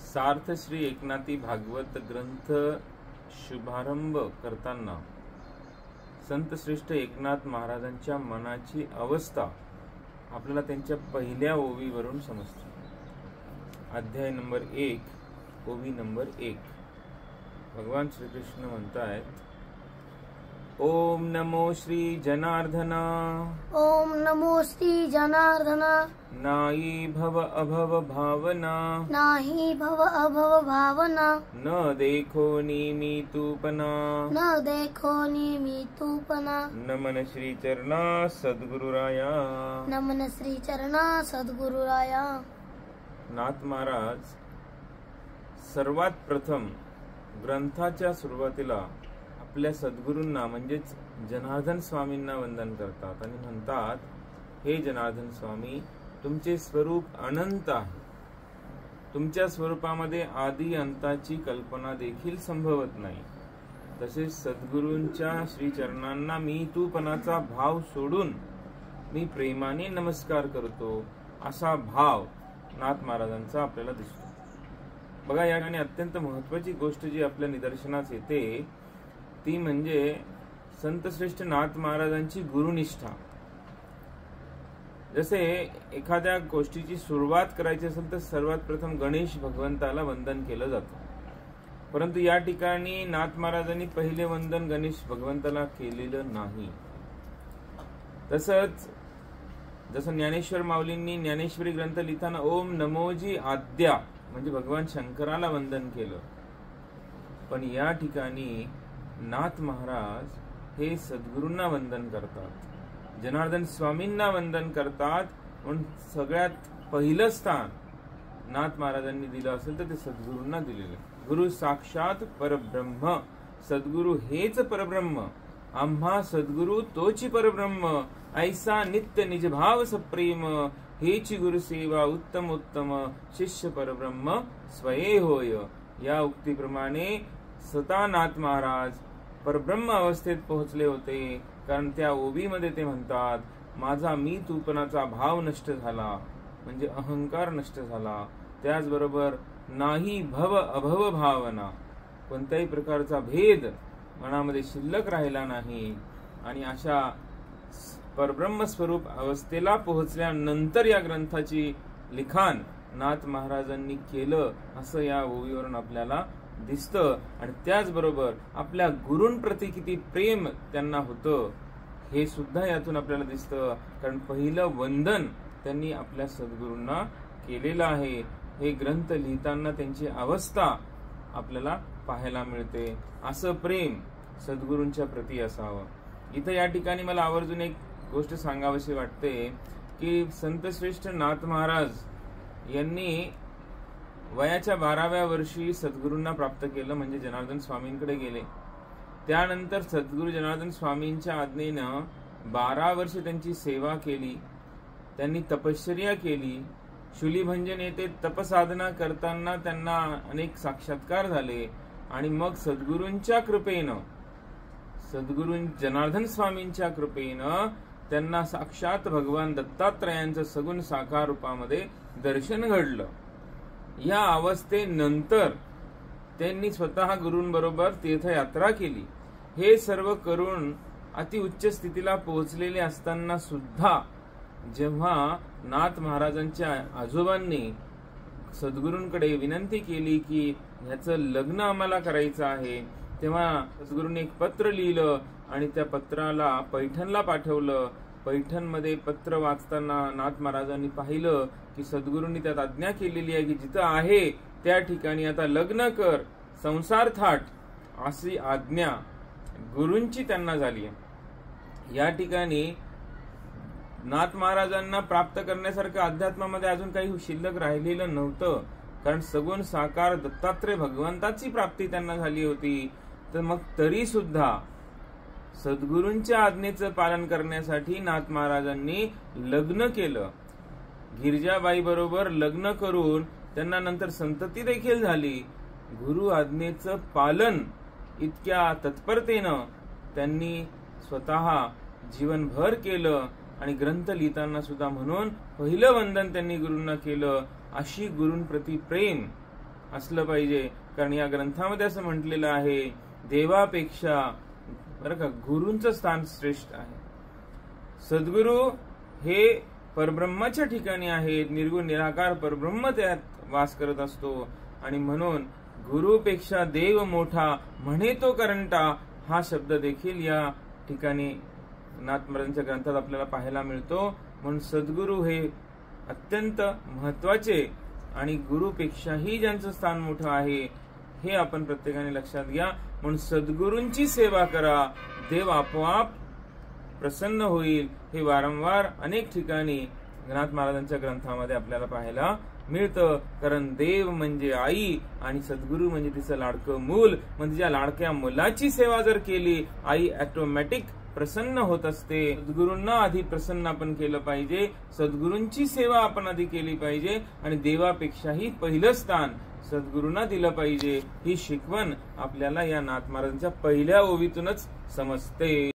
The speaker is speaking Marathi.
सार्थ श्री एकनाथी भागवत ग्रंथ शुभारंभ करताना संत श्रेष्ठ एकनाथ महाराजांच्या मनाची अवस्था आपल्याला त्यांच्या पहिल्या ओवीवरून समजते। अध्याय नंबर 1 ओवी नंबर 1 भगवान श्री कृष्ण म्हणतायत, ओम नमो श्री जनार्दना, ओम नमो श्री जनार्दना। नाई भव अभव भावना, नाही भव अभव भावना। न देखो निमी तूपना, न देखो निमी तूपना। नमन श्री चरणा सद्गुरुराया, नमन श्री चरणा सद्गुरुराया। नाथ महाराज सर्वात प्रथम ग्रंथाच्या सुरुवातीला आपल्या सद्गुरूंना म्हणजेच जनार्दन स्वामींना वंदन करतात आणि म्हणतात, हे जनार्दन स्वामी, तुमचे स्वरूप अनंत आहे। तुमच्या स्वरूपामध्ये आदि अंताची कल्पना देखील संभवत नाही। तसेच सद्गुरूंच्या श्री चरणांना मी तूपणाचा भाव सोडून मी प्रेमाने नमस्कार करतो, असा भाव नाथ महाराजांचा आपल्याला दिसतो। बघा, या ठिकाणी अत्यंत महत्वाची गोष्ट जी आपल्या निदर्शनास येते ती म्हणजे संत श्रेष्ठ नाथ महाराजांची गुरुनिष्ठा। जसे एखाद्या गोष्टीची सुरुवात करायची असेल तर सर्वात प्रथम गणेश भगवंताला वंदन केलं जातं, परंतु या ठिकाणी नाथ महाराजांनी पहिले वंदन गणेश भगवंताला केलेलं नाही। तसंच जसं ज्ञानेश्वर माऊलींनी ज्ञानेश्वरी ग्रंथ लिहिताना ओम नमोजी आद्या म्हणजे भगवान शंकराला वंदन केलं, पण या ठिकाणी नाथ महाराज हे सद्गुरूंना वंदन करतात, जनार्दन स्वामींना वंदन करतात। म्हणून सगळ्यात पहिलं स्थान नाथ महाराजांनी दिलं असेल तर ते सद्गुरूंना दिलेलं। गुरु साक्षात परब्रह्म, सद्गुरु हेच परब्रह्म, आम्हा सद्गुरु तोची परब्रह्म, ऐसा नित्य निज भाव सप्रेम, हेची गुरु सेवा उत्तम उत्तम, शिष्य परब्रह्म स्वये होय। या उक्तीप्रमाणे स्वतः नाथ महाराज परब्रह्म अवस्थेत पोहोचले होते, कारण त्या ओवीमध्ये ते म्हणतात, माझा मी तूपणाचा भाव नष्ट झाला म्हणजे अहंकार नष्ट झाला। त्याचबरोबर नाही भव अभव भावना, कोणत्याही प्रकारचा भेद मनामध्ये शिल्लक राहिला नाही। आणि अशा परब्रह्म स्वरूप अवस्थेला पोहोचल्यानंतर या ग्रंथाची लिखाण नाथ महाराजांनी केलं असं या ओवीवरून आपल्याला दिसतं। आणि त्याचबरोबर आपल्या गुरूंप्रती किती प्रेम त्यांना होतं हे सुद्धा यातून आपल्याला दिसतं, कारण पहिलं वंदन त्यांनी आपल्या सद्गुरूंना केलेलं आहे। हे ग्रंथ लिहिताना त्यांची अवस्था आपल्याला पाहायला मिळते। असं प्रेम सद्गुरूंच्या प्रती असावं। इथं या ठिकाणी मला आवर्जून एक गोष्ट सांगावीशी वाटते की संत श्रेष्ठ नाथ महाराज यांनी वयाच्या 12व्या वर्षी सद्गुरूंना प्राप्त केलं, म्हणजे जनार्दन स्वामींकडे गेले। त्यानंतर सद्गुरू जनार्दन स्वामींच्या आज्ञेनं 12 वर्ष त्यांची सेवा केली, त्यांनी तपश्चर्या केली। शूलिभंजन येथे तपसाधना करताना त्यांना अनेक साक्षात्कार झाले आणि मग सद्गुरूंच्या कृपेनं, सद्गुरू जनार्दन स्वामींच्या कृपेनं त्यांना साक्षात भगवान दत्तात्रयांचं सगुण साकार रूपामध्ये दर्शन घडलं। या अवस्थेनंतर त्यांनी स्वतः गुरूंबरोबर तीर्थयात्रा केली। हे सर्व करून अति उच्च स्थितीला पोहोचलेले असताना सुद्धा जेव्हा नाथ महाराजांच्या आजोबांनी सद्गुरूंकडे विनंती केली की ह्याचं लग्न आम्हाला करायचं आहे, तेव्हा सद्गुरूंनी एक पत्र लिहिलं आणि त्या पत्राला पैठणला पाठवलं। पैठणमध्ये पत्र वाचताना नाथ महाराजांनी पाहिलं की सद्गुरूंनी त्यात आज्ञा केलेली आहे की जिथं आहे त्या ठिकाणी आता लग्न कर, संसार थाट, अशी आज्ञा गुरूंची त्यांना झाली। या ठिकाणी नाथ महाराजांना प्राप्त करण्यासारखं अध्यात्मामध्ये अजून काही शिल्लक राहिलेलं नव्हतं, कारण सगुण साकार दत्तात्रय भगवंताची प्राप्ती त्यांना झाली होती। तर मग तरी सुद्धा सद्गुरूंच्या आज्ञेचं पालन करण्यासाठी नाथ महाराजांनी लग्न केलं। गिरिजाबाई बरोबर लग्न करून त्यांना नंतर संतती देखील झाली। गुरु आज्ञेचं पालन इतक्या तत्परतेनं त्यांनी स्वतः जीवनभर केलं आणि ग्रंथ लिहिताना सुद्धा म्हणून पहिलं वंदन त्यांनी गुरूंना केलं। अशी गुरूंप्रती प्रेम, असलं पाहिजे. कारण या ग्रंथामध्ये असं म्हटलेलं आहे, देवापेक्षा बरं का गुरूंचं स्थान श्रेष्ठ आहे. सद्गुरू हे परब्रह्माच्या ठिकाणी आहेत, निर्गुण निराकार परब्रह्म त्यात वास करत असतो. आणि म्हणून गुरुपेक्षा देव मोठा म्हणे तो करंटा हा शब्द देखील या ठिकाणी नाथ महाराजांच्या ग्रंथात आपल्याला पाहायला मिळतो. म्हणून सद्गुरू हे अत्यंत महत्वाचे आणि गुरुपेक्षाही ज्यांचं स्थान मोठं आहे हे आपण प्रत्येकाने लक्षात घ्या. म्हणून सद्गुरूंची सेवा करा, देव आपोआप प्रसन्न होईल. हे वारंवार अनेक ठिकाणी नाथ महाराजांच्या ग्रंथामध्ये आपल्याला पाहायला मिळतं. कारण देव म्हणजे आई आणि सद्गुरू म्हणजे तिचं लाडकं मूल. म्हणजे ज्या लाडक्या मुलाची सेवा जर केली, आई ऑटोमॅटिक प्रसन्न होत असते. सद्गुरूंना आधी प्रसन्न आपण केलं पाहिजे, सद्गुरूंची सेवा आपण आधी केली पाहिजे आणि देवापेक्षाही पहिलं स्थान सद्गुरूंना दिलं पाहिजे. ही शिकवण आपल्याला या नाथ महाराजांच्या पहिल्या ओवीतूनच समजते.